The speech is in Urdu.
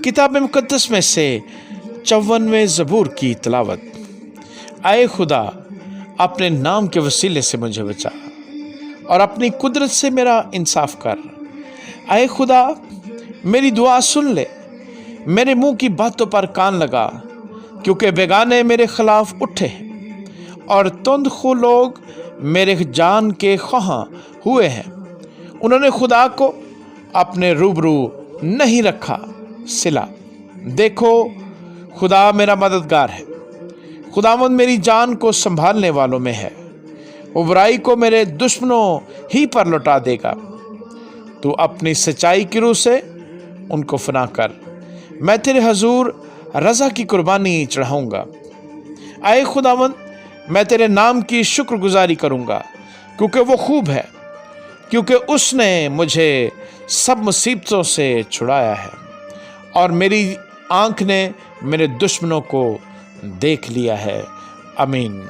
کتاب مقدس میں سے 54ویں زبور کی تلاوت۔ اے خدا، اپنے نام کے وسیلے سے مجھے بچا اور اپنی قدرت سے میرا انصاف کر۔ اے خدا، میری دعا سن لے، میرے منہ کی باتوں پر کان لگا، کیونکہ بیگانے میرے خلاف اٹھے اور تند خو لوگ میرے جان کے خواہاں ہوئے ہیں۔ انہوں نے خدا کو اپنے روبرو نہیں رکھا۔ صلا۔ دیکھو، خدا میرا مددگار ہے، خداوند میری جان کو سنبھالنے والوں میں ہے۔ وہ برائی کو میرے دشمنوں ہی پر لوٹا دے گا۔ تو اپنی سچائی کی روح سے ان کو فنا کر۔ میں تیرے حضور رضا کی قربانی چڑھاؤں گا۔ اے خداوند، میں تیرے نام کی شکر گزاری کروں گا، کیونکہ وہ خوب ہے، کیونکہ اس نے مجھے سب مصیبتوں سے چھڑایا ہے اور میری آنکھ نے میرے دشمنوں کو دیکھ لیا ہے۔ آمین۔